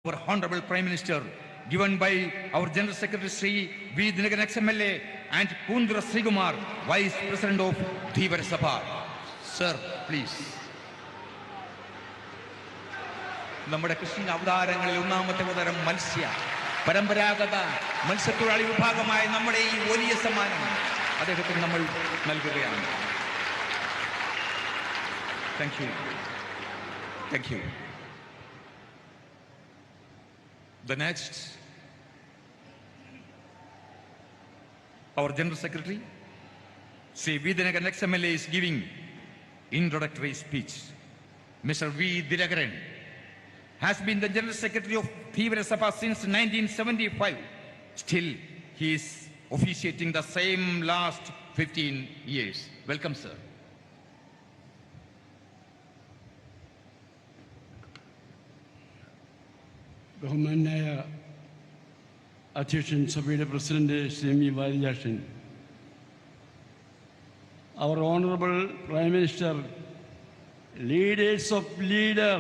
our Honorable Prime Minister, given by our General Secretary Sri V. Dinagan XMLA and Kundra Srikumar, Vice President of Dhivara Sabha. Sir, please. നമ്മുടെ കൃഷ്ണ അവതാരങ്ങളിൽ ഒന്നാമത്തെ അവതാരം മത്സ്യ പരമ്പരാഗത മത്സ്യത്തൊഴിലാളി വിഭാഗമായ നമ്മുടെ ഈ വലിയ സമ്മാനം അദ്ദേഹത്തിന് നമ്മൾ നൽകുകയാണ്. Thank you. Thank you. The next, our General Secretary, Sri V. Dinagan XMLA is giving introductory speech. Mr. V. Dinagan has been the General Secretary of Dhivara Sabha since 1975. Still, he is officiating the same last 15 years. Welcome, sir. ബഹുമാന്യായ അധ്യക്ഷൻ സഭയുടെ president Shri M E Varijakshan, our honorable Prime Minister, leaders of leader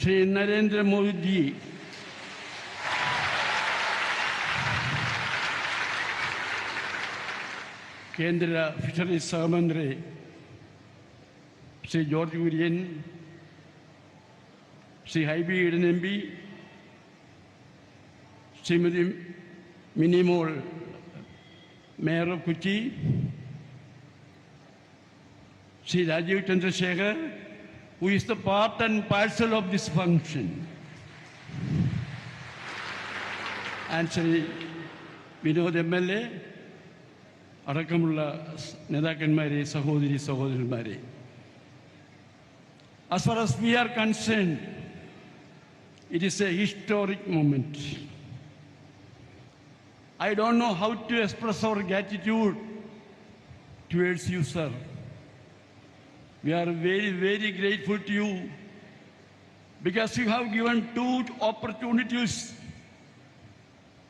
Shri Narendra Modi ji, കേന്ദ്ര fisheries സഹമന്ത്രി Shri George Kurian, Shri Hibi Eden M P, Shrimati Minimol mayor of Kochi, Shri Rajeev Chandrasekhar, who is the part and parcel of this function, and Shri Vinod M L A അടക്കമുള്ള നേതാക്കന്മാരെ, സഹോദരി സഹോദരന്മാരെ, as far as we are concerned, it is a historic moment. I don't know how to express our gratitude towards you, sir. We are very, very grateful to you because you have given two opportunities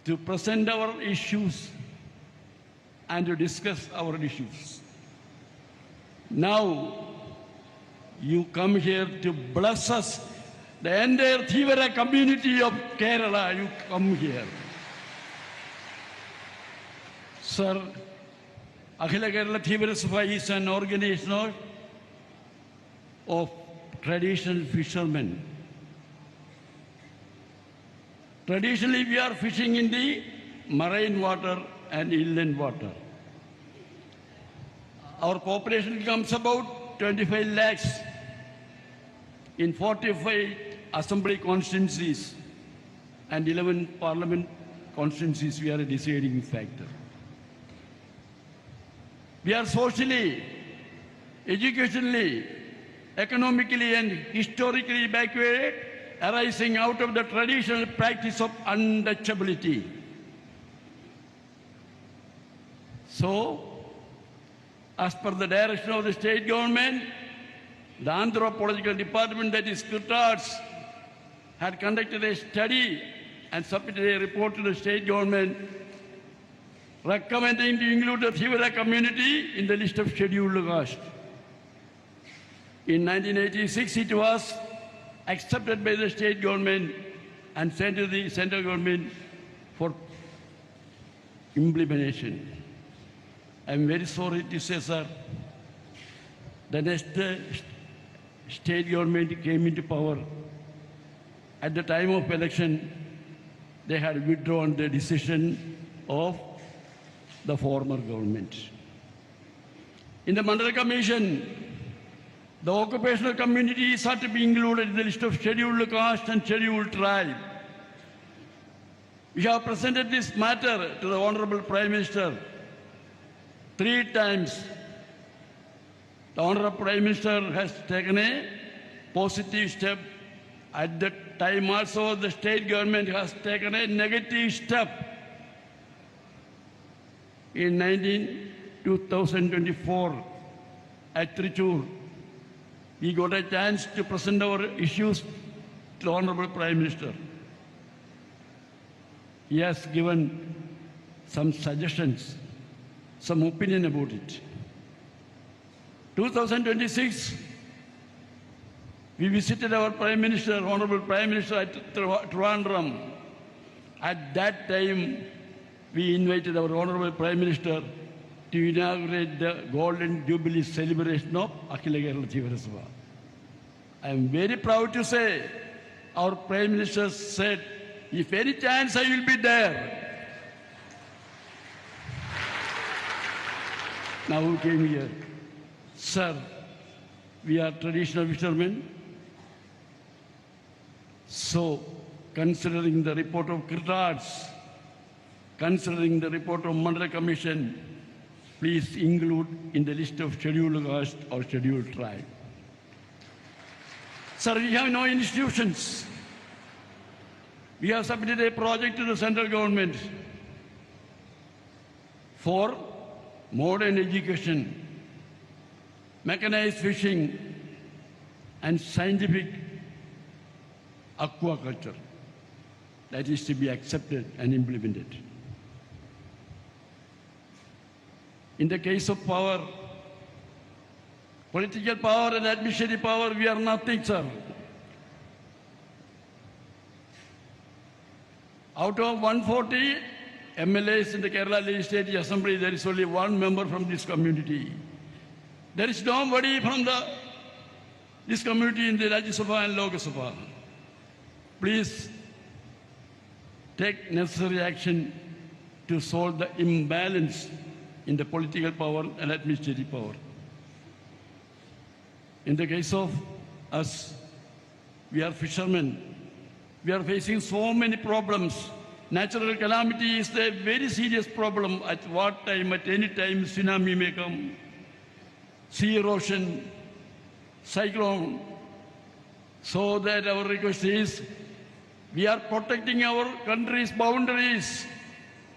to present our issues and to discuss our issues. Now, you come here to bless us, the entire Dhivara community of Kerala, you come here. Sir, Akhila Kerala Dhivara Sabha is an organization of traditional fishermen. Traditionally, we are fishing in the marine water and inland water. Our population comes about 25 lakhs in 45 assembly constituencies and 11 parliament constituencies. We are a deciding factor. We are socially, educationally, economically and historically backward, arising out of the traditional practice of untouchability. So, as per the direction of the state government, the anthropological department, that is Kirtards, had conducted a study and submitted a report to the state government recommending to include the Dhivara community in the list of scheduled caste. In 1986, it was accepted by the state government and sent to the central government for implementation. I am very sorry to say, sir, the next state government came into power. At the time of election, they had withdrawn the decision of the former government. In the Mandal Commission, the occupational communities are to be included in the list of scheduled caste and scheduled tribe. We have presented this matter to the Honorable Prime Minister 3 times. The Honorable Prime Minister has taken a positive step. At that time also, the state government has taken a negative step. In 2024, at Trichur, we got a chance to present our issues to the Honorable Prime Minister. He has given some suggestions, some opinion about it. 2026, We visited our Prime Minister, Honorable Prime Minister at Trivandrum. At that time, we invited our Honorable Prime Minister to inaugurate the Golden Jubilee celebration of Akhila Kerala Dhivara Sabha. I am very proud to say our Prime Minister said, if any chance I will be there. Now who came here? Sir, we are traditional fishermen. So, considering the report of Critards, considering the report of Mandala Commission, please include in the list of scheduled caste or scheduled tribe. Sir, we have no institutions. We have submitted a project to the central government for modern education, mechanized fishing, and scientific aquaculture. That is to be accepted and implemented. In the case of power, political power and administrative power, we are nothing, sir. Out of 140 MLAs in the Kerala Legislative Assembly, there is only one member from this community. There is nobody from this community in the Rajya Sabha and Lok Sabha. Please take necessary action to solve the imbalance in the political power and administrative power. In the case of us, we are fishermen. We are facing so many problems. Natural calamity is a very serious problem. At what time, at any time, tsunami may come, sea erosion, cyclone. So that our request is, we are protecting our country's boundaries.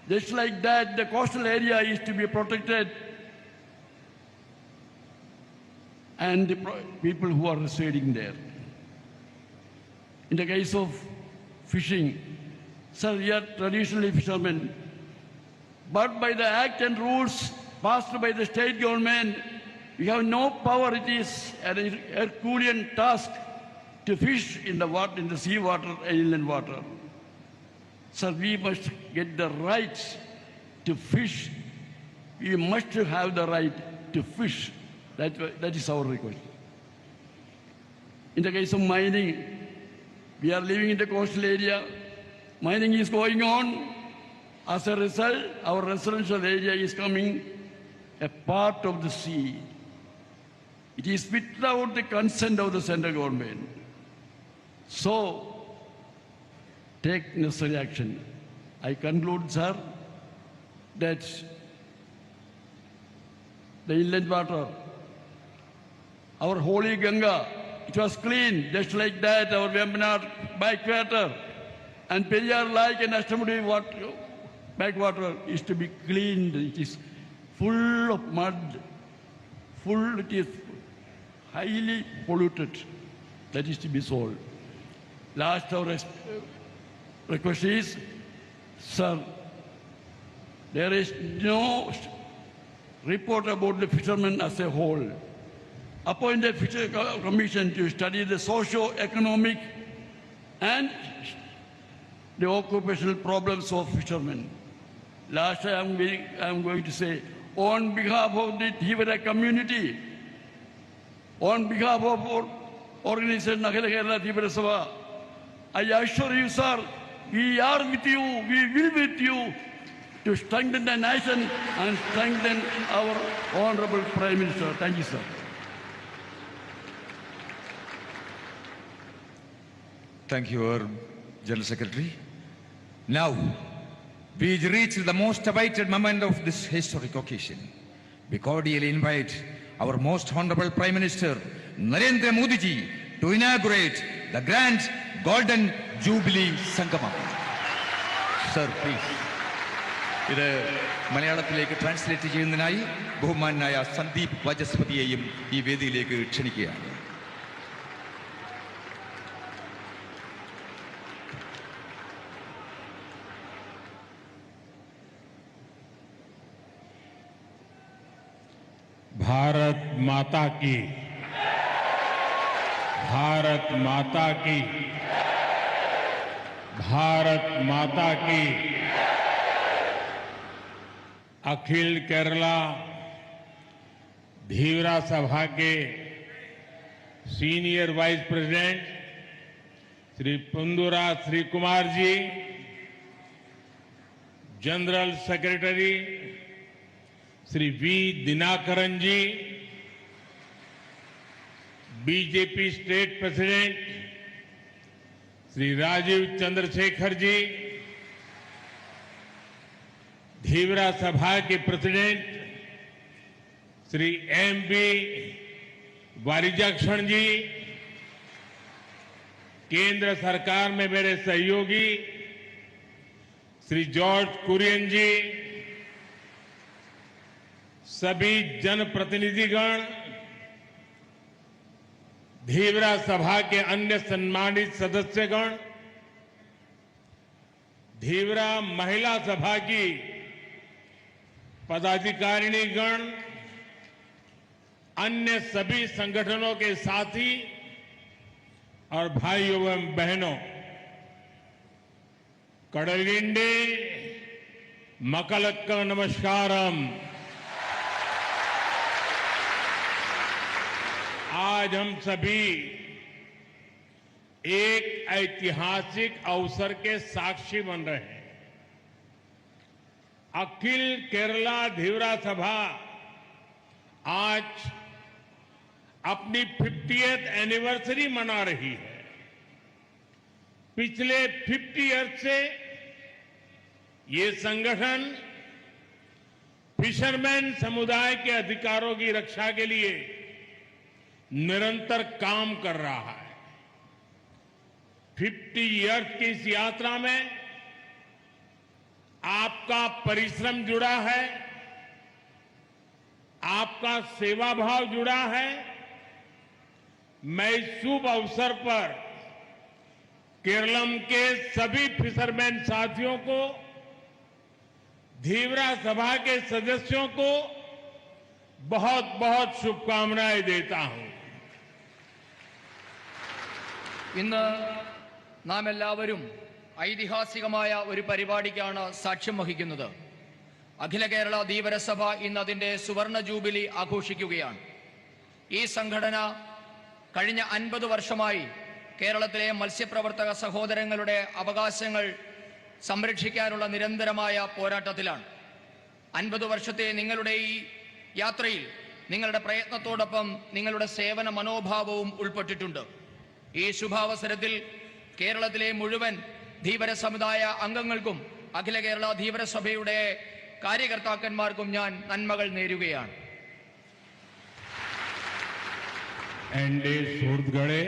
Just like that, the coastal area is to be protected. And the people who are residing there. In the case of fishing, sir, we are traditionally fishermen. But by the act and rules passed by the state government, we have no power. It is an Herculean task to fish in the water, in the sea water and inland water. Sir, we must get the rights to fish. We must have the right to fish. That is our request. In the case of mining, we are living in the coastal area. Mining is going on. As a result, our residential area is becoming a part of the sea. It is without the consent of the central government. So, take necessary action. I conclude, sir, that the inland water, our holy Ganga, it was clean, just like that, our Vembanar backwater, and Periyar Lake and Ashtamudi backwater is to be cleaned. It is full of mud, it is highly polluted. That is to be solved. Last, our request is, sir, there is no report about the fishermen as a whole. Appoint a fishery commission to study the socio-economic and the occupational problems of fishermen. Last, I am going to say, on behalf of the Dhivara community, on behalf of our organization Akhila Kerala Dhivara Sabha, I assure you, sir, we are with you, we will be with you to strengthen the nation and strengthen our Honorable Prime Minister. Thank you, sir. Thank you, our General Secretary. Now, we reach the most awaited moment of this historic occasion. We cordially invite our most honorable Prime Minister, Narendra Modi ji, to inaugurate the Grand Golden Jubilee Sangamam. Sir, please. ഇത് മലയാളത്തിലേക്ക് translate ചെയ്യുന്നതിനായി ബഹുമാനായ സന്ദീപ് വാചസ്പതിയെയും ഈ വേദിയിലേക്ക് ക്ഷണിക്കുകയാണ്. भारत माता की भारत माता की, भारत माता की। अखिल केरला धीवरा सभा के senior vice president Shri Punthura Shri Kumar ji, general secretary Shri V Dinakaran ji, BJP state president Shri Rajeev Chandrasekhar ji, Dheevara Sabha के प्रेसिडेंट श्री एम.बी. वारिजाक्षण जी, केंद्र सरकार में मेरे सहयोगी श्री जॉर्ज कुरियन जी, सभी जनप्रतिनिधिगण, धीवरा सभा के अन्य सम्मानित सदस्यगण, धीवरा महिला सभा की पदाधिकारिणीगण, अन्य सभी संगठनों के साथी और भाइयों एवं बहनों, कडलिंडे मकलक्क नमस्कारम। आज हम सभी एक ऐतिहासिक अवसर के साक्षी बन रहे हैं। अखिल केरला धीवरा सभा आज अपनी 50th एनिवर्सरी मना रही है। पिछले 50 ईयर्स से ये संगठन फिशरमैन समुदाय के अधिकारों की रक्षा के लिए निरंतर काम कर रहा है। 50 ईयर्स की इस यात्रा में आपका परिश्रम जुड़ा है, आपका सेवा भाव जुड़ा है। मैं इस शुभ अवसर पर केरलम के सभी फिशरमैन साथियों को, धीवरा सभा के सदस्यों को बहुत बहुत शुभकामनाएं देता हूं। ഇന്ന് നാം എല്ലാവരും ഐതിഹാസികമായ ഒരു പരിപാടിക്കാണ് സാക്ഷ്യം വഹിക്കുന്നത്. അഖില കേരള ധീവരസഭ ഇന്ന് അതിന്റെ സുവർണ ജൂബിലി ആഘോഷിക്കുകയാണ്. ഈ സംഘടന കഴിഞ്ഞ 50 വർഷമായി കേരളത്തിലെ മത്സ്യപ്രവർത്തക സഹോദരങ്ങളുടെ അവകാശങ്ങൾ സംരക്ഷിക്കാനുള്ള നിരന്തരമായ പോരാട്ടത്തിലാണ്. 50 വർഷത്തെ നിങ്ങളുടെ ഈ യാത്രയിൽ നിങ്ങളുടെ പ്രയത്നത്തോടൊപ്പം നിങ്ങളുടെ സേവന മനോഭാവവും ഉൾപ്പെട്ടിട്ടുണ്ട്. ഈ ശുഭാവസരത്തിൽ കേരളത്തിലെ മുഴുവൻ ധീവര സമുദായ അംഗങ്ങൾക്കും അഖില കേരള ധീവരസഭയുടെ കാര്യകർത്താക്കന്മാർക്കും ഞാൻ നന്മകൾ നേരുകയാണ്. एनडे सूरतगढ़े,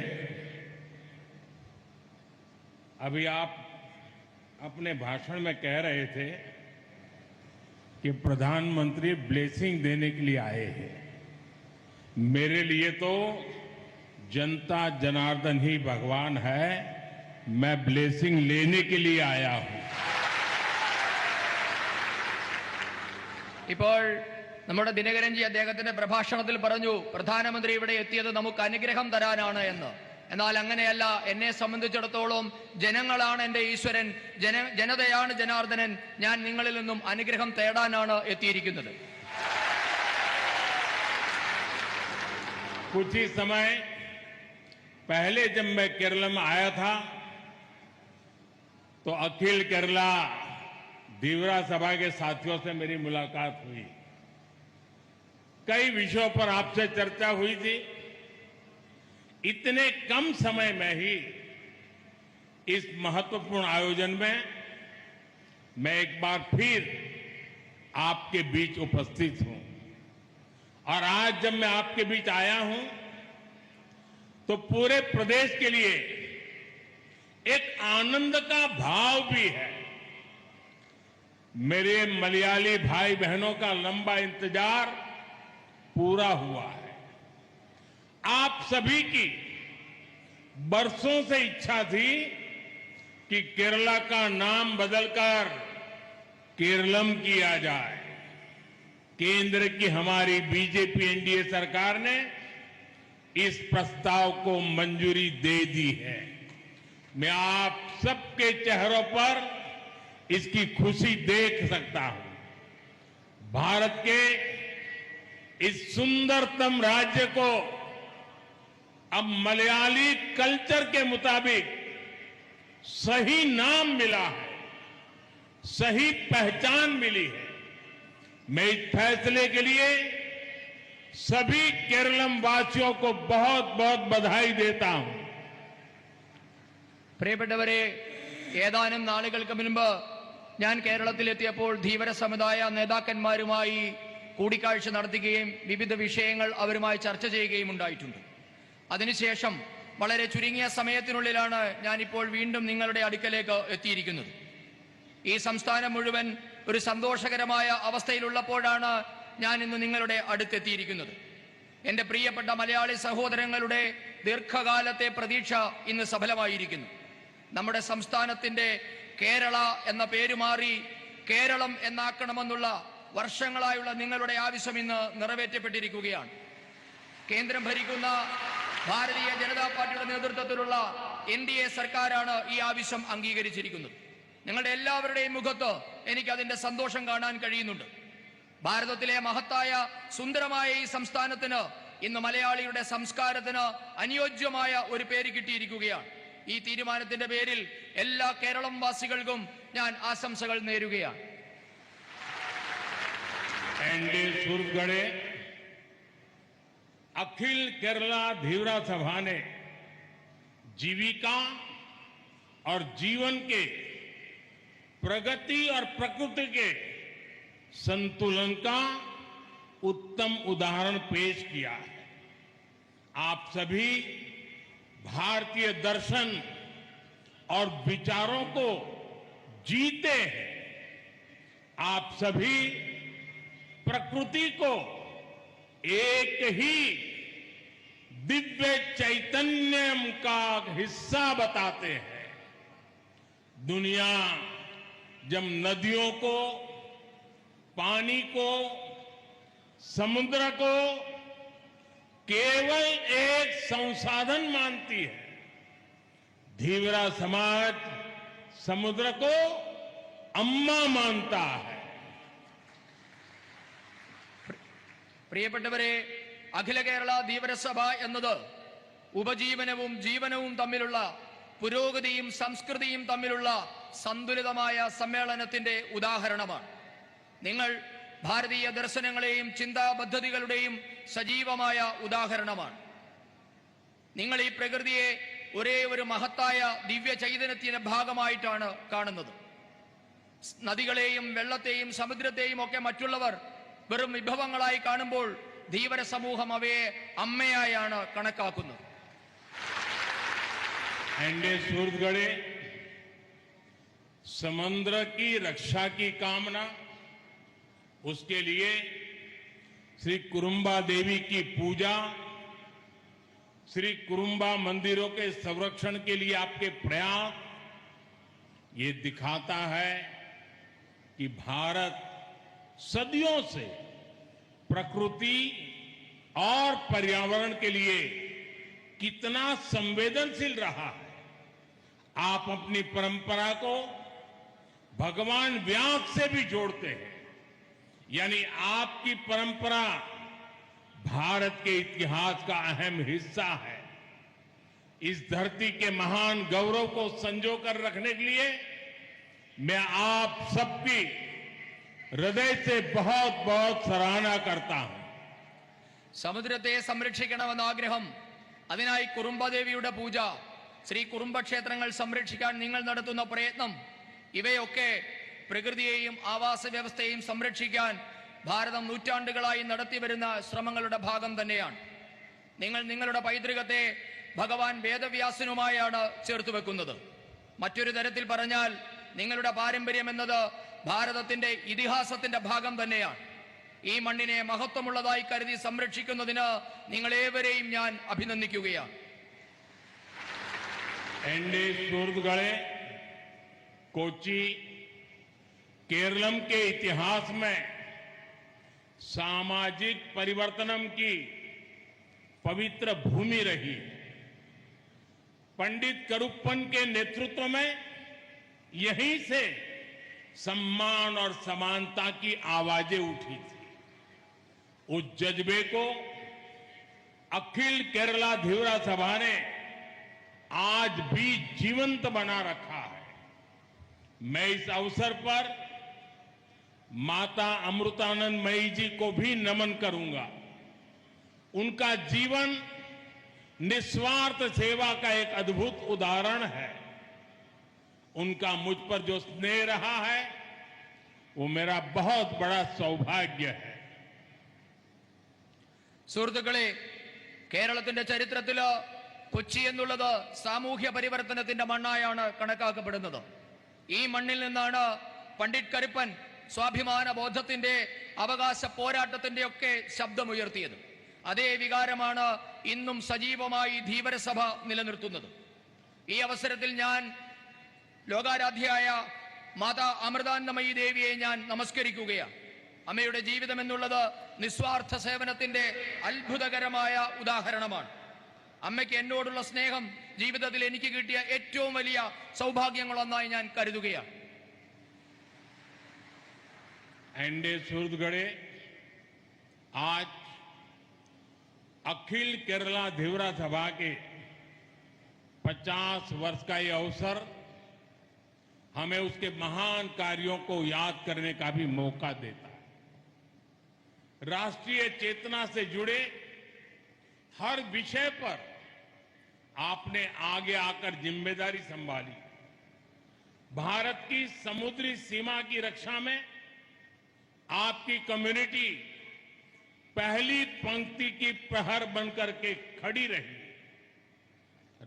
अभी आप अपने भाषण में कह रहे थे कि प्रधानमंत्री ब्लेसिंग देने के लिए आए हैं। मेरे लिए तो जनता जनार्दन ही भगवान है। मैं ब्लेसिंग लेने के लिए आया हूं। ഇപ്പോൾ നമ്മുടെ ദിനകരൻജി അദ്ദേഹത്തിന്റെ പ്രഭാഷണത്തിൽ പറഞ്ഞു, പ്രധാനമന്ത്രി ഇവിടെ എത്തിയത് നമുക്ക് അനുഗ്രഹം തരാനാണ് എന്ന്. എന്നാൽ അങ്ങനെയല്ല. എന്നെ സംബന്ധിച്ചിടത്തോളം ജനങ്ങളാണ് എന്റെ ഈശ്വരൻ, ജനതയാണ് ജനാർദ്ദനൻ. ഞാൻ നിങ്ങളിൽ നിന്നും അനുഗ്രഹം തേടാനാണ് എത്തിയിരിക്കുന്നത്. कुछ ही समय पहले जब मैं केरल में आया था तो अखिल केरला धीवरा सभा के साथियों से मेरी मुलाकात हुई। कई विषयों पर आपसे चर्चा हुई थी। इतने कम समय में ही इस महत्वपूर्ण आयोजन में मैं एक बार फिर आपके बीच उपस्थित हूं। और आज जब मैं आपके बीच आया हूं तो पूरे प्रदेश के लिए एक आनंद का भाव भी है। मेरे मलयाली भाई बहनों का लंबा इंतजार पूरा हुआ है। आप सभी की बरसों से इच्छा थी कि केरला का नाम बदलकर केरलम किया जाए। केंद्र की हमारी बीजेपी एनडीए सरकार ने इस प्रस्ताव को मंजूरी दे दी है। मैं आप सबके चेहरों पर इसकी खुशी देख सकता हूं। भारत के इस सुंदरतम राज्य को अब मलयाली कल्चर के मुताबिक सही नाम मिला है, सही पहचान मिली है। मैं इस फैसले के लिए सभी केरलम वासियों को बहुत बहुत बधाई देता हूं। പ്രിയപ്പെട്ടവരെ, ഏതാനും നാളുകൾക്ക് മുൻപ് ഞാൻ കേരളത്തിലെത്തിയപ്പോൾ ധീവര സമുദായ നേതാക്കന്മാരുമായി കൂടിക്കാഴ്ച നടത്തുകയും വിവിധ വിഷയങ്ങൾ അവരുമായി ചർച്ച ചെയ്യുകയും ഉണ്ടായിട്ടുണ്ട്. അതിനുശേഷം വളരെ ചുരുങ്ങിയ സമയത്തിനുള്ളിലാണ് ഞാനിപ്പോൾ വീണ്ടും നിങ്ങളുടെ അടുക്കലേക്ക് എത്തിയിരിക്കുന്നത്. ഈ സംസ്ഥാനം മുഴുവൻ ഒരു സന്തോഷകരമായ അവസ്ഥയിലുള്ളപ്പോഴാണ് ഞാൻ ഇന്ന് നിങ്ങളുടെ അടുത്തെത്തിയിരിക്കുന്നത്. എൻ്റെ പ്രിയപ്പെട്ട മലയാളി സഹോദരങ്ങളുടെ ദീർഘകാലത്തെ പ്രതീക്ഷ ഇന്ന് സഫലമായിരിക്കുന്നു. നമ്മുടെ സംസ്ഥാനത്തിൻ്റെ കേരള എന്ന പേര് മാറി കേരളം എന്നാക്കണമെന്നുള്ള വർഷങ്ങളായുള്ള നിങ്ങളുടെ ആവശ്യം ഇന്ന് നിറവേറ്റപ്പെട്ടിരിക്കുകയാണ്. കേന്ദ്രം ഭരിക്കുന്ന ഭാരതീയ ജനതാ പാർട്ടിയുടെ നേതൃത്വത്തിലുള്ള NDA സർക്കാരാണ് ഈ ആവശ്യം അംഗീകരിച്ചിരിക്കുന്നത്. നിങ്ങളുടെ എല്ലാവരുടെയും മുഖത്ത് എനിക്ക് അതിന്റെ സന്തോഷം കാണാൻ കഴിയുന്നുണ്ട്. ഭാരതത്തിലെ മഹത്തായ സുന്ദരമായ ഈ സംസ്ഥാനത്തിന് ഇന്ന് മലയാളിയുടെ സംസ്കാരത്തിന് അനുയോജ്യമായ ഒരു പേര് കിട്ടിയിരിക്കുകയാണ്. ഈ തീരുമാനത്തിന്റെ പേരിൽ എല്ലാ കേരളം വാസികൾക്കും ഞാൻ ആശംസകൾ നേരുകയാണ്. अखिल केरला धीवरा सभा ने जीविका और जीवन के प्रगति और प्रकृति के संतुलन का उत्तम उदाहरण पेश किया है। आप सभी भारतीय दर्शन और विचारों को जीते हैं। आप सभी प्रकृति को एक ही दिव्य चैतन्य का हिस्सा बताते हैं। दुनिया जब नदियों को, पानी को, समुद्र को केवल एक संसाधन मानती है, धीवरा समाज समुद्र को अम्मा मानता है। പ്രിയപ്പെട്ടവരെ, അഖില കേരള ധീവരസഭ എന്നത് ഉപജീവനവും ജീവനവും തമ്മിലുള്ള പുരോഗതിയും സംസ്കൃതിയും തമ്മിലുള്ള സന്തുലിതമായ സമ്മേളനത്തിന്റെ ഉദാഹരണമാണ്. നിങ്ങൾ ഭാരതീയ ദർശനങ്ങളെയും ചിന്താപദ്ധതികളുടെയും സജീവമായ ഉദാഹരണമാണ്. നിങ്ങൾ ഈ പ്രകൃതിയെ ഒരേ ഒരു മഹത്തായ ദിവ്യ ചൈതന്യത്തിന്റെ ഭാഗമായിട്ടാണ് കാണുന്നത്. നദികളെയും വെള്ളത്തെയും സമുദ്രത്തെയും ഒക്കെ മറ്റുള്ളവർ വെറും വിഭവങ്ങളായി കാണുമ്പോൾ ധീവര സമൂഹം അവയെ അമ്മയായാണ് കണക്കാക്കുന്നത്. सूरजगढ़े समुद्र की रक्षा की कामना, उसके लिए श्री कुरुम्बा देवी की पूजा, श्री कुरुम्बा मंदिरों के संरक्षण के लिए आपके प्रयास, ये दिखाता है कि भारत सदियों से प्रकृति और पर्यावरण के लिए कितना संवेदनशील रहा है। आप अपनी परंपरा को भगवान व्यास से भी जोड़ते हैं, यानी आपकी परंपरा भारत के इतिहास का अहम हिस्सा है। इस धरती के महान गौरव को संजो कर रखने के लिए मैं आप सबकी हृदय से बहुत बहुत सराहना करता हूं. സമുദ്രത്തെ സംരക്ഷിക്കണമെന്ന ആഗ്രഹം, അതിനായി കുറുംബദേവിയുടെ പൂജ, ശ്രീ കുറുംബക്ഷേത്രങ്ങൾ സംരക്ഷിക്കാൻ നിങ്ങൾ നടത്തുന്ന പ്രയത്നം, ഇവയൊക്കെ പ്രകൃതിയെയും ആവാസ വ്യവസ്ഥയെയും സംരക്ഷിക്കാൻ ഭാരതം നൂറ്റാണ്ടുകളായി നടത്തിവരുന്ന ശ്രമങ്ങളുടെ ഭാഗം തന്നെയാണ്. നിങ്ങൾ നിങ്ങളുടെ പൈതൃകത്തെ ഭഗവാൻ വേദവ്യാസനുമായാണ് ചേർത്ത് വെക്കുന്നത്. മറ്റൊരു തരത്തിൽ പറഞ്ഞാൽ നിങ്ങളുടെ പാരമ്പര്യം എന്നത് ഭാരതത്തിന്റെ ഇതിഹാസത്തിന്റെ ഭാഗം തന്നെയാണ്. ഈ മണ്ണിനെ മഹത്വമുള്ളതായി കരുതി സംരക്ഷിക്കുന്നതിന് നിങ്ങളേവരെയും ഞാൻ അഭിനന്ദിക്കുകയാണ്. सूरजगढ़े कोची केरलम के इतिहास में सामाजिक परिवर्तनम की पवित्र भूमि रही है। पंडित करुप्पन के नेतृत्व में यहीं से सम्मान और समानता की आवाजें उठी थी। उस जज्बे को अखिल केरला धीवरा सभा ने आज भी जीवंत बना रखा है। मैं इस अवसर पर माता अमृतानंदमयी जी को भी नमन करूंगा। उनका जीवन निस्वार्थ सेवा का एक अद्भुत उदाहरण है। उनका मुझ पर जो स्नेह रहा है वो मेरा बहुत बड़ा सौभाग्य है। സുഹൃത്തുക്കളെ, കേരളത്തിന്റെ ചരിത്രത്തില് കൊച്ചി എന്നുള്ളത് സാമൂഹ്യ പരിവർത്തനത്തിന്റെ മണ്ണായാണ് കണക്കാക്കപ്പെടുന്നത്. ഈ മണ്ണിൽ നിന്നാണ് പണ്ഡിറ്റ് കരുപ്പൻ സ്വാഭിമാന ബോധത്തിന്റെ അവകാശ പോരാട്ടത്തിന്റെ ഒക്കെ ശബ്ദമുയർത്തിയത്. അതേ വികാരമാണ് ഇന്നും സജീവമായി ധീവരസഭ നിലനിർത്തുന്നത്. ഈ അവസരത്തിൽ ഞാൻ ലോകാരാധ്യയായ മാതാ അമൃതാനന്ദമയി ദേവിയെ ഞാൻ നമസ്കരിക്കുകയാണ്. അമ്മയുടെ ജീവിതം എന്നുള്ളത് നിസ്വാർത്ഥ സേവനത്തിന്റെ അത്ഭുതകരമായ ഉദാഹരണമാണ്. അമ്മയ്ക്ക് എന്നോടുള്ള സ്നേഹം ജീവിതത്തിൽ എനിക്ക് കിട്ടിയ ഏറ്റവും വലിയ സൗഭാഗ്യങ്ങളൊന്നായി ഞാൻ കരുതുകയാണ്. एनडे सूरतगढ़े आज अखिल केरला धीवरा सभा के 50 वर्ष का ये अवसर हमें उसके महान कार्यों को याद करने का भी मौका देता है। राष्ट्रीय चेतना से जुड़े हर विषय पर आपने आगे आकर जिम्मेदारी संभाली। भारत की समुद्री सीमा की रक्षा में आपकी कम्युनिटी पहली पंक्ति की प्रहर बनकर के खड़ी रही।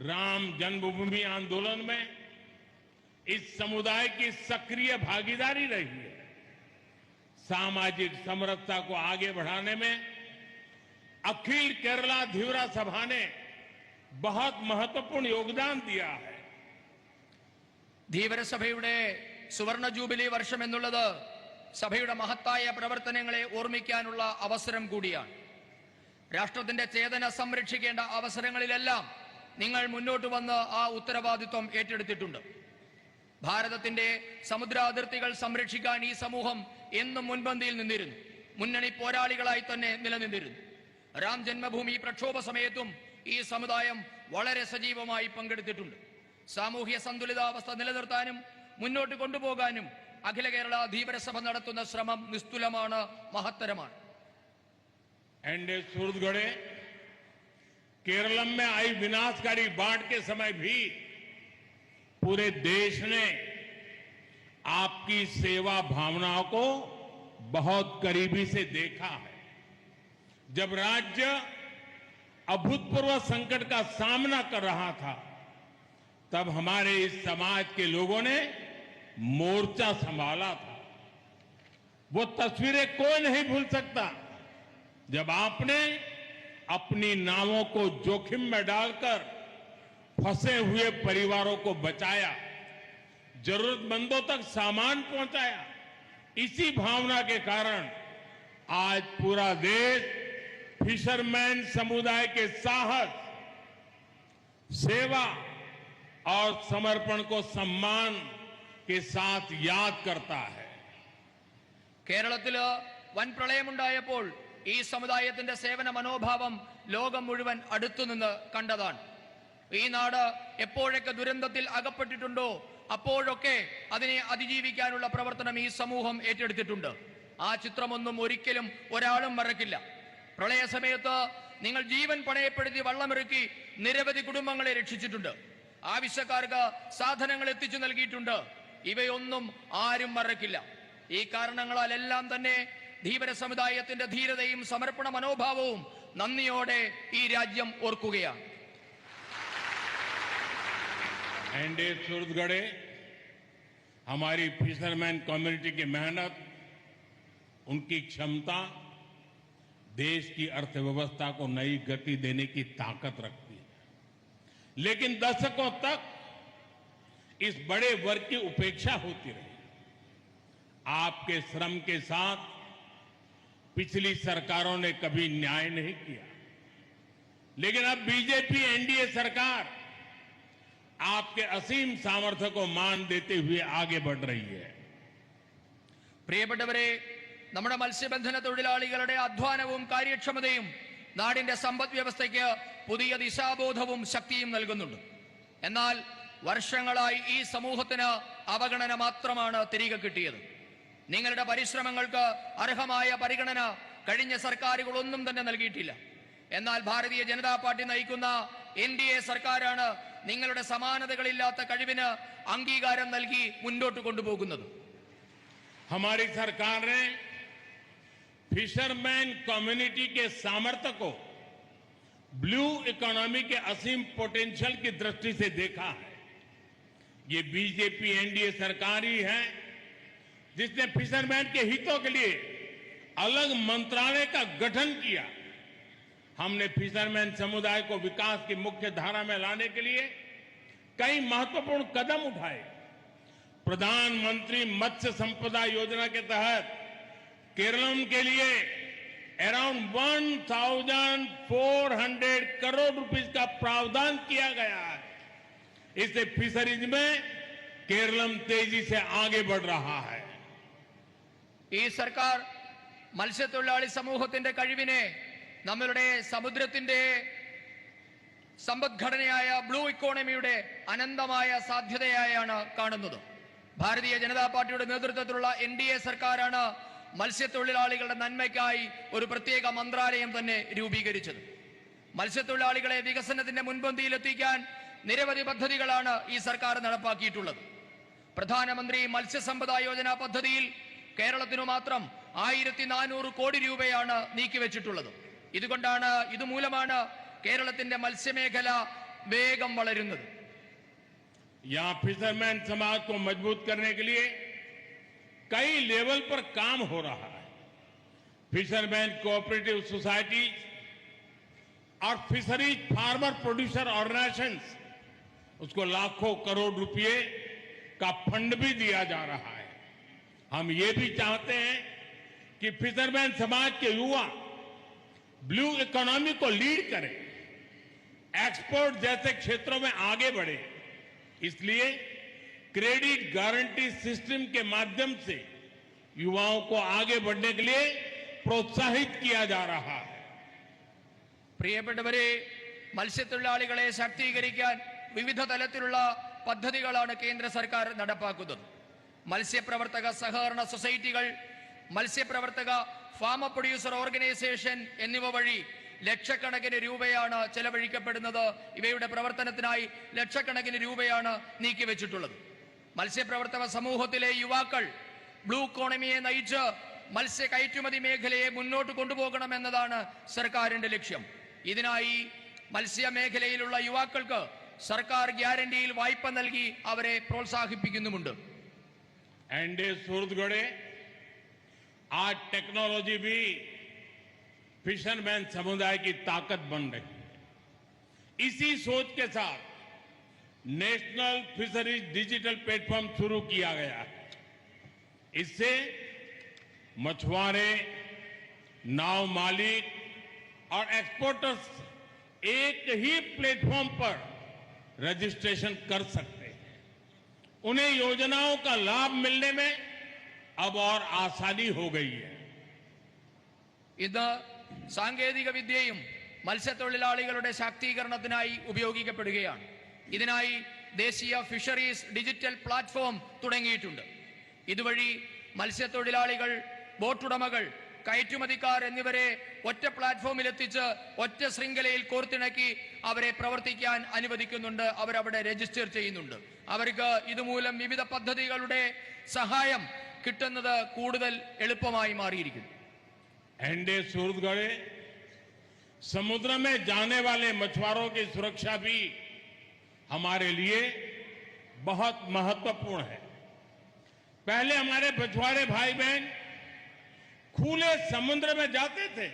राम जन्मभूमि आंदोलन में इस समुदाय की सक्रिय भागीदारी रही है। सामाजिक समरसता को आगे बढ़ाने में अखिल केरला धीवरा सभा ने बहुत महत्वपूर्ण योगदान दिया है। ധീവരസഭയുടെ സുവർണ ജൂബിലി വർഷം എന്നുള്ളത് സഭയുടെ മഹത്തായ പ്രവർത്തനങ്ങളെ ഓർമ്മിക്കാനുള്ള അവസരം കൂടിയാണ്. രാഷ്ട്രത്തിന്റെ ചേതന സംരക്ഷിക്കേണ്ട അവസരങ്ങളിലെല്ലാം നിങ്ങൾ മുന്നോട്ട് വന്ന് ആ ഉത്തരവാദിത്വം ഏറ്റെടുത്തിട്ടുണ്ട്. ഭാരതത്തിന്റെ സമുദ്രാതിർത്തികൾ സംരക്ഷിക്കാൻ ഈ സമൂഹം എന്നും മുൻപന്തിയിൽ നിന്നിരുന്നു. മുന്നണി പോരാളികളായി തന്നെ നിലനിന്നിരുന്നു. രാം ജന്മഭൂമി പ്രക്ഷോഭ സമയത്തും ഈ സമുദായം വളരെ സജീവമായി പങ്കെടുത്തിട്ടുണ്ട്. സാമൂഹ്യ സന്തുലിതാവസ്ഥ നിലനിർത്താനും മുന്നോട്ട് കൊണ്ടുപോകാനും अखिल केरला धीवरसभ നടത്തുന്ന ശ്രമം നിസ്തുലമാണ്, മഹത്തരമാണ്. एनडे सूरतगढ़े केरलम में आई विनाशकारी बाढ़ के समय भी पूरे देश ने आपकी सेवा भावनाओं को बहुत करीबी से देखा है। जब राज्य अभूतपूर्व संकट का सामना कर रहा था तब हमारे इस समाज के लोगों ने मोर्चा संभाला था। वो तस्वीरें कोई नहीं भूल सकता जब आपने अपनी नावों को जोखिम में डालकर फंसे हुए परिवारों को बचाया, जरूरतमंदों तक सामान पहुंचाया। इसी भावना के कारण आज पूरा देश फिशरमैन समुदाय के साहस, सेवा और समर्पण को सम्मान के साथ याद करता है. കേരളത്തില് വൻ പ്രളയമുണ്ടായപ്പോൾ ഈ സമുദായത്തിന്റെ സേവന മനോഭാവം ലോകം മുഴുവൻ അടുത്തുനിന്ന് കണ്ടതാണ്. ഈ നാട് എപ്പോഴൊക്കെ ദുരന്തത്തിൽ അകപ്പെട്ടിട്ടുണ്ടോ അപ്പോഴൊക്കെ അതിനെ അതിജീവിക്കാനുള്ള പ്രവർത്തനം ഈ സമൂഹം ഏറ്റെടുത്തിട്ടുണ്ട്. ആ ചിത്രമൊന്നും ഒരിക്കലും ഒരാളും മറക്കില്ല. പ്രളയ സമയത്ത് നിങ്ങൾ ജീവൻ പണയപ്പെടുത്തി വള്ളമിറക്കി നിരവധി കുടുംബങ്ങളെ രക്ഷിച്ചിട്ടുണ്ട്. ആവശ്യക്കാർക്ക് സാധനങ്ങൾ എത്തിച്ചു നൽകിയിട്ടുണ്ട്. ഇവയൊന്നും ആരും മറക്കില്ല. ഈ കാരണങ്ങളാലെല്ലാം തന്നെ ധീവര സമുദായത്തിന്റെ ധീരതയും സമർപ്പണ മനോഭാവവും നന്ദിയോടെ ഈ രാജ്യം ഓർക്കുകയാണ്. एनडे सूरतगढ़े हमारी फिशरमैन कम्युनिटी की मेहनत, उनकी क्षमता देश की अर्थव्यवस्था को नई गति देने की ताकत रखती है। लेकिन दशकों तक इस बड़े वर्ग की उपेक्षा होती रही। आपके श्रम के साथ पिछली सरकारों ने कभी न्याय नहीं किया। लेकिन अब बीजेपी एनडीए सरकार आपके असीम सामर्थ्य को मान देते हुए आगे बढ़ रही है। പ്രിയപ്പെട്ടവരെ, നമ്മുടെ മത്സ്യബന്ധന തൊഴിലാളികളുടെ അധ്വാനവും കാര്യക്ഷമതയും നാടിന്റെ സമ്പദ് വ്യവസ്ഥയ്ക്ക് പുതിയ ദിശാബോധവും ശക്തിയും നൽകുന്നുണ്ട്. എന്നാൽ വർഷങ്ങളായി ഈ സമൂഹത്തിന് അവഗണന മാത്രമാണ് തിരികെ കിട്ടിയത്. നിങ്ങളുടെ പരിശ്രമങ്ങൾക്ക് അർഹമായ പരിഗണന കഴിഞ്ഞ സർക്കാരുകളൊന്നും തന്നെ നൽകിയിട്ടില്ല. എന്നാൽ ഭാരതീയ ജനതാ പാർട്ടി നയിക്കുന്ന എൻഡിഎ സർക്കാരാണ് നിങ്ങളുടെ സമാനതകളില്ലാത്ത കഴിവിന് അംഗീകാരം നൽകി മുന്നോട്ട് കൊണ്ടുപോകുന്നത്. हमारी सरकार ने फिशरमैन कम्युनिटी के सामर्थ्य को ब्लू इकोनॉमी के असीम पोटेंशियल की दृष्टि से देखा है। ये बीजेपी एनडीए सरकार ही है जिसने फिशरमैन के हितों के लिए अलग मंत्रालय का गठन किया। हमने फिशरमैन समुदाय को विकास की मुख्य धारा में लाने के लिए कई महत्वपूर्ण कदम उठाए। प्रधानमंत्री मत्स्य संपदा योजना के तहत केरलम के लिए अराउंड 1,400 करोड़ रुपीस का प्रावधान किया गया है। इससे फिशरीज में केरलम तेजी से आगे बढ़ रहा है। ഈ സർക്കാർ മത്സ്യത്തൊഴിലാളി സമൂഹത്തിന്റെ കഴിവിനെ നമ്മളുടെ സമുദ്രത്തിന്റെ സമ്പദ്ഘടനയായ ബ്ലൂ ഇക്കോണമിയുടെ അനന്തമായ സാധ്യതയായാണ് കാണുന്നത്. ഭാരതീയ ജനതാ പാർട്ടിയുടെ നേതൃത്വത്തിലുള്ള എൻഡിഎ സർക്കാരാണ് മത്സ്യത്തൊഴിലാളികളുടെ നന്മയ്ക്കായി ഒരു പ്രത്യേക മന്ത്രാലയം തന്നെ രൂപീകരിച്ചത്. മത്സ്യത്തൊഴിലാളികളെ വികസനത്തിന്റെ മുൻപന്തിയിലെത്തിക്കാൻ നിരവധി പദ്ധതികളാണ് ഈ സർക്കാർ നടപ്പാക്കിയിട്ടുള്ളത്. പ്രധാനമന്ത്രി മത്സ്യസമ്പദാ യോജന പദ്ധതിയിൽ കേരളത്തിനു മാത്രം 1400 കോടി രൂപയാണ് നീക്കിവെച്ചിട്ടുള്ളത്. ഇതുമൂലമാണ് കേരളത്തിന്റെ മത്സ്യമേഖല വേഗം വളരുന്നത്. यहां फिशरमैन समाज को मजबूत करने के लिए कई लेवल पर काम हो रहा है। फिशरमैन कोऑपरेटिव सोसाइटी और फिशरीज फार्मर प्रोड्यूसर ऑर्गेनाइजेशंस उसको लाखों करोड़ रुपए का फंड भी दिया जा रहा है। हम ये भी चाहते हैं कि फिशरमैन समाज के युवा ब्लू इकोनॉमी को लीड करें, एक्सपोर्ट जैसे क्षेत्रों में आगे बढ़े। इसलिए क्रेडिट गारंटी सिस्टम के माध्यम से युवाओं को आगे बढ़ने के लिए प्रोत्साहित किया जा रहा है। പ്രിയപ്പെട്ടവരെ, മത്സ്യത്തൊഴിലാളികളെ ശാക്തീകരിക്കാൻ വിവിധ തലത്തിലുള്ള പദ്ധതികളാണ് കേന്ദ്ര സർക്കാർ നടപ്പാക്കുന്നത്. മത്സ്യപ്രവർത്തക സഹകരണ സൊസൈറ്റികൾ, മത്സ്യപ്രവർത്തക ഫാമ പ്രൊഡ്യൂസർ ഓർഗനൈസേഷൻ എന്നിവ വഴി ലക്ഷക്കണക്കിന് രൂപയാണ് ചെലവഴിക്കപ്പെടുന്നത്. ഇവയുടെ പ്രവർത്തനത്തിനായി ലക്ഷക്കണക്കിന് രൂപയാണ് നീക്കിവെച്ചിട്ടുള്ളത്. മത്സ്യപ്രവർത്തക സമൂഹത്തിലെ യുവാക്കൾ ബ്ലൂ ഇക്കോണമിയെ നയിച്ച് മത്സ്യ കയറ്റുമതി മേഖലയെ മുന്നോട്ട് കൊണ്ടുപോകണമെന്നതാണ് സർക്കാരിന്റെ ലക്ഷ്യം. ഇതിനായി മത്സ്യമേഖലയിലുള്ള യുവാക്കൾക്ക് സർക്കാർ ഗ്യാരണ്ടിയിൽ വായ്പ നൽകി അവരെ പ്രോത്സാഹിപ്പിക്കുന്നുമുണ്ട്. एनडीए सूरतगढ़े आज टेक्नोलॉजी भी फिशरमैन समुदाय की ताकत बन रही है। इसी सोच के साथ नेशनल फिशरीज डिजिटल प्लेटफॉर्म शुरू किया गया है। इससे मछुआरे, नाव मालिक और एक्सपोर्टर्स एक ही प्लेटफॉर्म पर रजिस्ट्रेशन कर सकते हैं। उन्हें योजनाओं का लाभ मिलने में अब और आसानी हो गई है। ഇന്ന് സാങ്കേതിക വിദ്യയും മത്സ്യത്തൊഴിലാളികളുടെ ശാക്തീകരണത്തിനായി ഉപയോഗിക്കപ്പെടുകയാണ്. ഇതിനായി ദേശീയ ഫിഷറീസ് ഡിജിറ്റൽ പ്ലാറ്റ്ഫോം തുടങ്ങിയിട്ടുണ്ട്. ഇതുവഴി മത്സ്യത്തൊഴിലാളികൾ, ബോട്ടുടമകൾ, കയറ്റുമതിക്കാർ എന്നിവരെ ഒറ്റ പ്ലാറ്റ്ഫോമിൽ എത്തിച്ച് ഒറ്റ ശൃംഖലയിൽ കോർത്തിണക്കി അവരെ പ്രവർത്തിക്കാൻ അനുവദിക്കുന്നുണ്ട്. അവരവിടെ രജിസ്റ്റർ ചെയ്യുന്നുണ്ട്. അവർക്ക് ഇതുമൂലം വിവിധ പദ്ധതികളുടെ സഹായം കിട്ടുന്നത് കൂടുതൽ എളുപ്പമായി മാറിയിരിക്കുന്നു. एनडीए सूरतगढ़ समुद्र में जाने वाले मछुआरों की सुरक्षा भी हमारे लिए बहुत महत्वपूर्ण है। पहले हमारे मछुआरे भाई बहन खुले समुद्र में जाते थे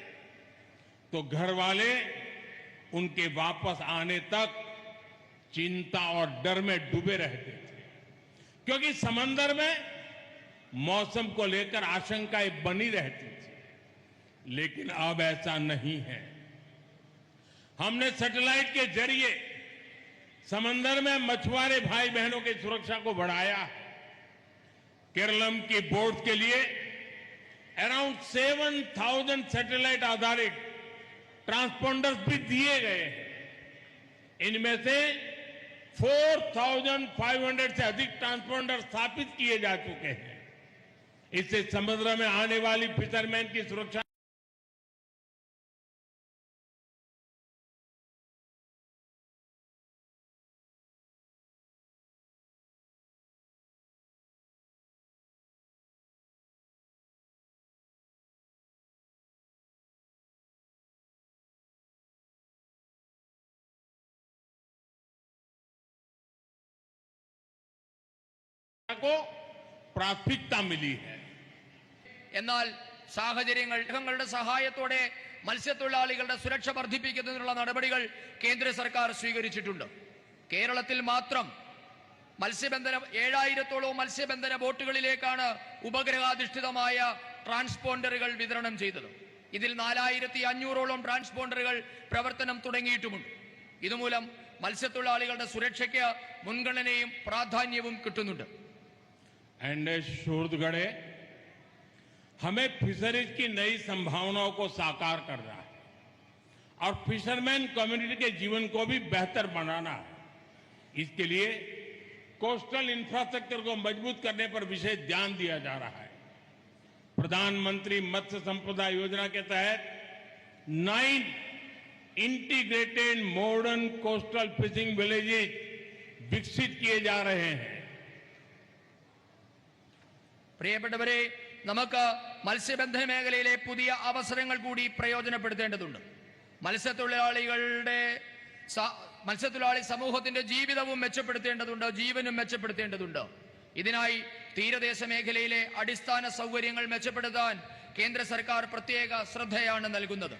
तो घर वाले उनके वापस आने तक चिंता और डर में डूबे रहते थे, क्योंकि समंदर में मौसम को लेकर आशंकाएं बनी रहती थी। लेकिन अब ऐसा नहीं है। हमने सैटेलाइट के जरिए समंदर में मछुआरे भाई बहनों की सुरक्षा को बढ़ाया है। केरलम की बोट्स के लिए अराउंड 7,000 सैटेलाइट आधारित ट्रांसपोंडर्स भी दिए गए हैं। इनमें से 4,500 से अधिक ट्रांसपोंडर स्थापित किए जा चुके हैं। इससे समुद्र में आने वाली फिशरमैन की सुरक्षा को प्राथमिकता मिली है। എന്നാൽ സാഹചര്യങ്ങൾ ങ്ങളുടെ സഹായത്തോടെ മത്സ്യത്തൊഴിലാളികളുടെ സുരക്ഷ വർദ്ധിപ്പിക്കുന്നതിനുള്ള നടപടികൾ കേന്ദ്ര സർക്കാർ സ്വീകരിച്ചിട്ടുണ്ട്. കേരളത്തിൽ മാത്രം മത്സ്യബന്ധന 7,000-ഓളം മത്സ്യബന്ധന ബോട്ടുകളിലേക്കാണ് ഉപഗ്രഹാധിഷ്ഠിതമായ ട്രാൻസ്പോണ്ടറുകൾ വിതരണം ചെയ്തത്. ഇതിൽ 4,500-ഓളം ട്രാൻസ്പോണ്ടറുകൾ പ്രവർത്തനം തുടങ്ങിയിട്ടുമുണ്ട്. ഇതുമൂലം മത്സ്യത്തൊഴിലാളികളുടെ സുരക്ഷയ്ക്ക് മുൻഗണനയും പ്രാധാന്യവും കിട്ടുന്നുണ്ട്. एंड शूरगढ़े हमें फिशरीज की नई संभावनाओं को साकार करना है और फिशरमैन कम्युनिटी के जीवन को भी बेहतर बनाना है। इसके लिए कोस्टल इंफ्रास्ट्रक्चर को मजबूत करने पर विशेष ध्यान दिया जा रहा है। प्रधानमंत्री मत्स्य संपदा योजना के तहत 9 integrated modern coastal fishing villages विकसित किए जा रहे हैं। പ്രിയപ്പെട്ടവരെ, നമുക്ക് മത്സ്യബന്ധന മേഖലയിലെ പുതിയ അവസരങ്ങൾ കൂടി പ്രയോജനപ്പെടുത്തേണ്ടതുണ്ട്. മത്സ്യത്തൊഴിലാളി സമൂഹത്തിന്റെ ജീവിതവും മെച്ചപ്പെടുത്തേണ്ടതുണ്ട്, ജീവനും മെച്ചപ്പെടുത്തേണ്ടതുണ്ട്. ഇതിനായി തീരദേശ മേഖലയിലെ അടിസ്ഥാന സൗകര്യങ്ങൾ മെച്ചപ്പെടുത്താൻ കേന്ദ്ര സർക്കാർ പ്രത്യേക ശ്രദ്ധയാണ് നൽകുന്നത്.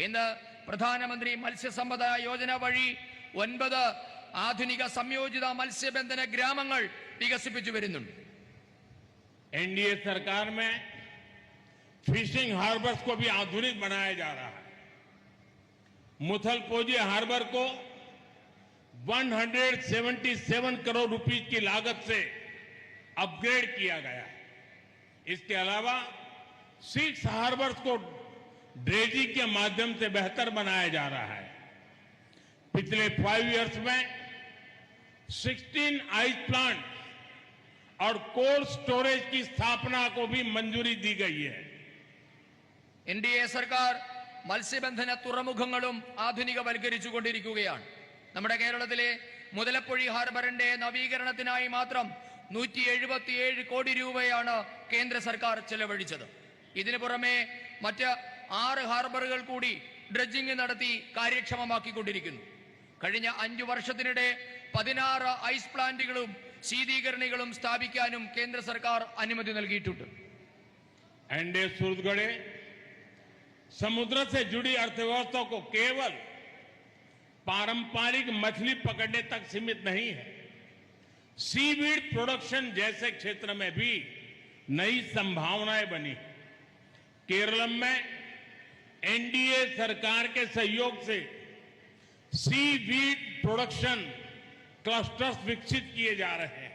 ഇന്ന് പ്രധാനമന്ത്രി മത്സ്യസമ്പദ യോജന വഴി 9 ആധുനിക സംയോജിത മത്സ്യബന്ധന ഗ്രാമങ്ങൾ വികസിപ്പിച്ചു വരുന്നുണ്ട്. एनडीए सरकार में फिशिंग हार्बर्स को भी आधुनिक बनाया जा रहा है। मुथलपोजी हार्बर को 177 करोड़ रुपए की लागत से अपग्रेड किया गया है। इसके अलावा 6 हार्बर्स को ड्रेजिंग के माध्यम से बेहतर बनाया जा रहा है। पिछले 5 इयर्स में 16 आइस प्लांट और कोल्ड स्टोरेज की स्थापना को भी मंजूरी दी गई है। എൻഡിഎ സർക്കാർ മത്സ്യബന്ധന തുറമുഖങ്ങളും ആധുനികവൽക്കരിച്ചുകൊണ്ടിരിക്കുകയാണ്. നമ്മുടെ കേരളത്തിലെ മുതലപ്പൊഴി ഹാർബറിന്റെ നവീകരണത്തിനായി മാത്രം 177 കോടി രൂപയാണ് കേന്ദ്ര സർക്കാർ ചെലവഴിച്ചത്. ഇതിനു പുറമെ മറ്റ് 6 ഹാർബറുകൾ കൂടി ഡ്രഡ്ജിംഗ് നടത്തി കാര്യക്ഷമമാക്കിക്കൊണ്ടിരിക്കുന്നു. കഴിഞ്ഞ 5 വർഷത്തിനിടെ 16 ഐസ് പ്ലാന്റുകളും ശീതീകരണികളും സ്ഥാപിക്കാനും കേന്ദ്ര സർക്കാർ അനുമതി നൽകിയിട്ടുണ്ട്. एनडीए सूरजगढ़े समुद्र से जुड़ी अर्थव्यवस्था को केवल पारंपरिक मछली पकड़ने तक सीमित नहीं है। सीवीड प्रोडक्शन जैसे क्षेत्र में भी नई संभावनाएं बनी। केरलम में एनडीए सरकार के सहयोग से सीवीड प्रोडक्शन क्लस्टर्स विकसित किए जा रहे हैं।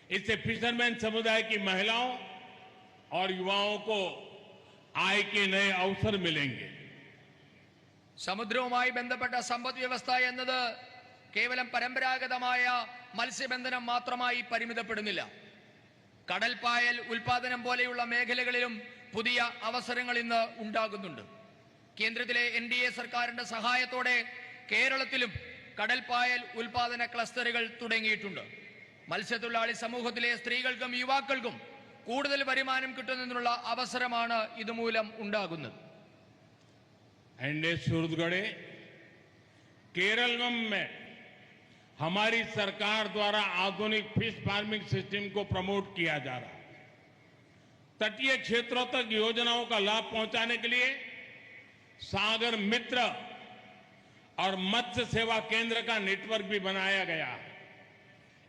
इससे फिशरमैन समुदाय की महिलाओं और युवाओं को आय के नए अवसर मिलेंगे। സമുദ്രവുമായി ബന്ധപ്പെട്ട സമ്പദ് വ്യവസ്ഥ എന്നത് കേവലം പരമ്പരാഗതമായ മത്സ്യബന്ധനം മാത്രമായി പരിമിതപ്പെടുന്നില്ല. കടൽപ്പായൽ ഉൽപാദനം പോലെയുള്ള മേഖലകളിലും പുതിയ അവസരങ്ങൾ ഇന്ന് ഉണ്ടാകുന്നുണ്ട്. കേന്ദ്രത്തിലെ എൻഡിഎ സർക്കാരിന്റെ സഹായത്തോടെ കേരളത്തിലും കടൽപ്പായൽ ഉൽപാദന ക്ലസ്റ്ററുകൾ തുടങ്ങിയിട്ടുണ്ട്. മത്സ്യത്തൊഴിലാളി സമൂഹത്തിലെ സ്ത്രീകൾക്കും യുവാക്കൾക്കും കൂടുതൽ വരുമാനം കിട്ടുന്നതിനുള്ള അവസരമാണ് ഇതുമൂലം ഉണ്ടാകുന്നത്. एनडीए सूरजगढ़े केरल में हमारी सरकार द्वारा आधुनिक फिश फार्मिंग सिस्टम को प्रमोट किया जा रहा है। तटीय क्षेत्रों तक योजनाओं का लाभ पहुंचाने के लिए सागर मित्र और मत्स्य सेवा केंद्र का नेटवर्क भी बनाया गया है।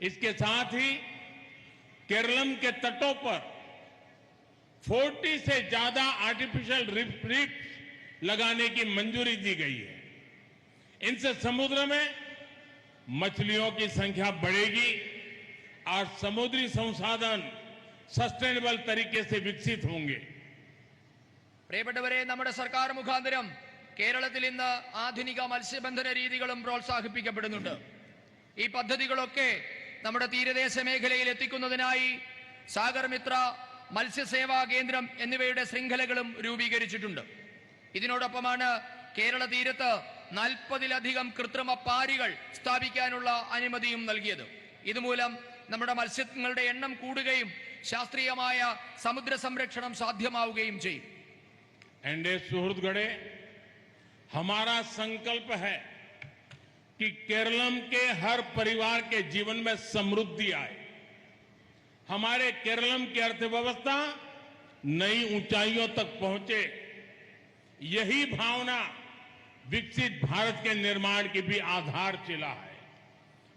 इसके साथ ही केरलम के तटों पर 40 से ज्यादा आर्टिफिशियल रिफ्स लगाने की मंजूरी दी गई है। इनसे समुद्र में मछलियों की संख्या बढ़ेगी और समुद्री संसाधन सस्टेनेबल तरीके से विकसित होंगे। പ്രിയപ്പെട്ടവരെ, നമ്മുടെ സർക്കാർ മുഖാന്തരം കേരളത്തിൽ ഇന്ന് ആധുനിക മത്സ്യബന്ധന രീതികളും പ്രോത്സാഹിപ്പിക്കപ്പെടുന്നുണ്ട്. ഈ പദ്ധതികളൊക്കെ നമ്മുടെ തീരദേശ മേഖലയിൽ എത്തിക്കുന്നതിനായി സാഗർ മിത്ര, മത്സ്യസേവാ കേന്ദ്രം എന്നിവയുടെ ശൃംഖലകളും രൂപീകരിച്ചിട്ടുണ്ട്. ഇതിനോടൊപ്പമാണ് കേരള തീരത്ത് 40-ലധികം കൃത്രിമ പാരികൾ സ്ഥാപിക്കാനുള്ള അനുമതിയും നൽകിയത്. ഇതുമൂലം നമ്മുടെ മത്സ്യങ്ങളുടെ എണ്ണം കൂടുകയും ശാസ്ത്രീയമായ സമുദ്ര സംരക്ഷണം സാധ്യമാവുകയും ചെയ്യും. एंडे सुहृदगढ़े, हमारा संकल्प है कि केरलम के हर परिवार के जीवन में समृद्धि आए, हमारे केरलम की अर्थव्यवस्था नई ऊंचाइयों तक पहुंचे। यही भावना विकसित भारत के निर्माण की भी आधारशिला है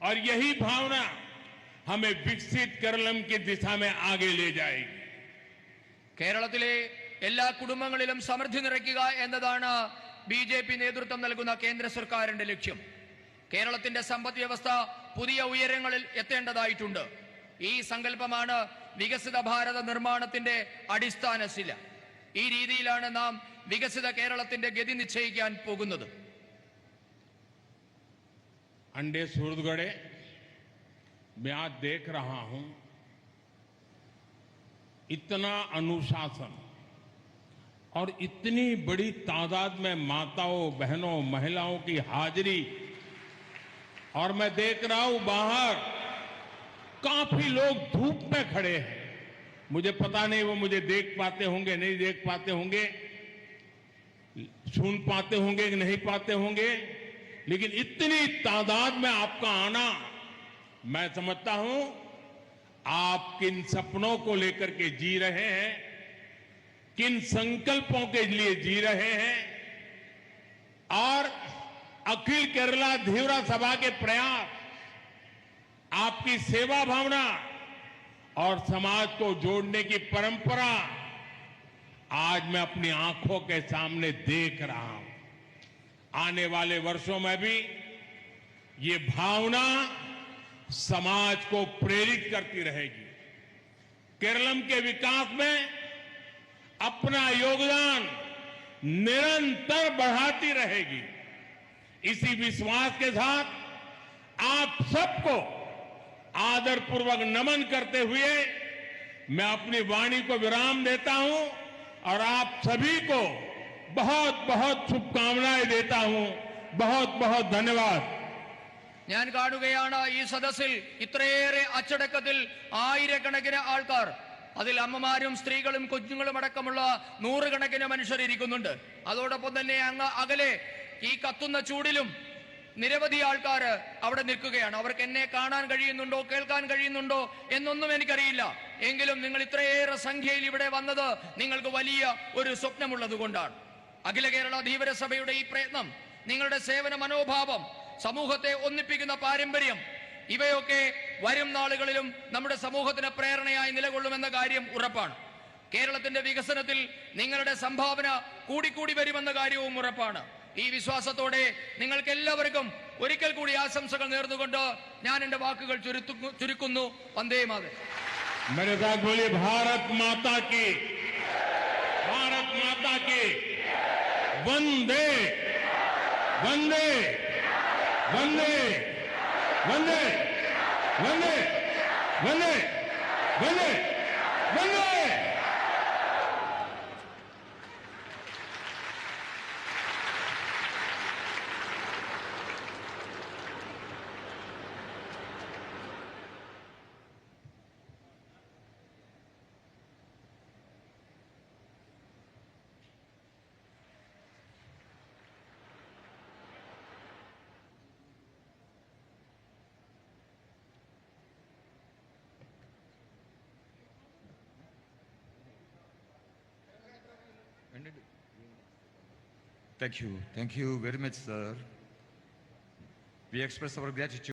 और यही भावना हमें विकसित केरलम की दिशा में आगे ले जाएगी. കേരളത്തിലെ എല്ലാ കുടുംബങ്ങളിലും സമൃദ്ധി നിറയ്ക്കുക എന്നതാണ് BJP നേതൃത്വം നൽകുന്ന കേന്ദ്ര സർക്കാരിന്റെ ലക്ഷ്യം. കേരളത്തിന്റെ സമ്പദ് വ്യവസ്ഥ പുതിയ ഉയരങ്ങളിൽ എത്തേണ്ടതായിട്ടുണ്ട്. ഈ സങ്കല്പമാണ് വികസിത ഭാരത നിർമ്മാണത്തിന്റെ അടിസ്ഥാന ശില. ഈ രീതിയിലാണ് നാം വികസിത കേരളത്തിന്റെ ഗതി നിശ്ചയിക്കാൻ പോകുന്നത്. अंडे सूरजगढ़े, मैं आज देख रहा हूं इतना अनुशासन और इतनी बड़ी तादाद में माताओं, बहनों, महिलाओं की हाजिरी, और मैं देख रहा हूं बाहर काफी लोग धूप में खड़े हैं. मुझे पता नहीं वो मुझे देख पाते होंगे, नहीं देख पाते होंगे, सुन पाते होंगे कि नहीं पाते होंगे, लेकिन इतनी तादाद में आपका आना, मैं समझता हूं आप किन सपनों को लेकर के जी रहे हैं, किन संकल्पों के लिए जी रहे हैं, और अखिल केरला धीवरा सभा के प्रयास, आपकी सेवा भावना और समाज को जोड़ने की परंपरा आज मैं अपनी आंखों के सामने देख रहा हूं. आने वाले वर्षों में भी ये भावना समाज को प्रेरित करती रहेगी. केरलम के विकास में अपना योगदान निरंतर बढ़ाती रहेगी. इसी विश्वास के साथ आप सबको आदरपूर्वक नमन करते हुए मैं अपनी वाणी को विराम देता हूं और आप सभी को बहुत बहुत शुभकामनाएं देता हूं. बहुत बहुत धन्यवाद. ഞാൻ കാണുകയാണ് ഈ സദസ്സിൽ ഇത്രയേറെ അച്ചടക്കത്തിൽ ആയിരക്കണക്കിന് ആൾക്കാർ, അതിൽ അമ്മമാരും സ്ത്രീകളും കുഞ്ഞുങ്ങളും അടക്കമുള്ള നൂറുകണക്കിന് മനുഷ്യർ ഇരിക്കുന്നുണ്ട്. അതോടൊപ്പം തന്നെ അങ്ങ് അകലെ ഈ കത്തുന്ന ചൂടിലും നിരവധി ആൾക്കാർ അവിടെ നിൽക്കുകയാണ്. അവർക്ക് എന്നെ കാണാൻ കഴിയുന്നുണ്ടോ, കേൾക്കാൻ കഴിയുന്നുണ്ടോ എന്നൊന്നും എനിക്കറിയില്ല. എങ്കിലും നിങ്ങൾ ഇത്രയേറെ സംഖ്യയിൽ ഇവിടെ വന്നത് നിങ്ങൾക്ക് വലിയ ഒരു സ്വപ്നമുള്ളത് കൊണ്ടാണ്. അഖില കേരള ധീവര സഭയുടെ ഈ പ്രയത്നം, നിങ്ങളുടെ സേവന മനോഭാവം, സമൂഹത്തെ ഒന്നിപ്പിക്കുന്ന പാരമ്പര്യം, ഇവയൊക്കെ വരും നാളുകളിലും നമ്മുടെ സമൂഹത്തിന് പ്രേരണയായി നിലകൊള്ളുമെന്ന കാര്യം ഉറപ്പാണ്. കേരളത്തിന്റെ വികസനത്തിൽ നിങ്ങളുടെ സംഭാവന കൂടിക്കൂടി വരുമെന്ന കാര്യവും ഉറപ്പാണ്. ഈ വിശ്വാസത്തോടെ നിങ്ങൾക്ക് എല്ലാവർക്കും ഒരിക്കൽ കൂടി ആശംസകൾ നേർന്നുകൊണ്ട് ഞാൻ എന്റെ വാക്കുകൾ ചുരുക്കുന്നു. വന്ദേ മാതരം. मेरे साथ बोलिए भारत माता की, भारत माता की, वंदे वंदे वंदे वंदे वंदे वंदे वंदे वंदे. Thank you very much, sir. We express our gratitude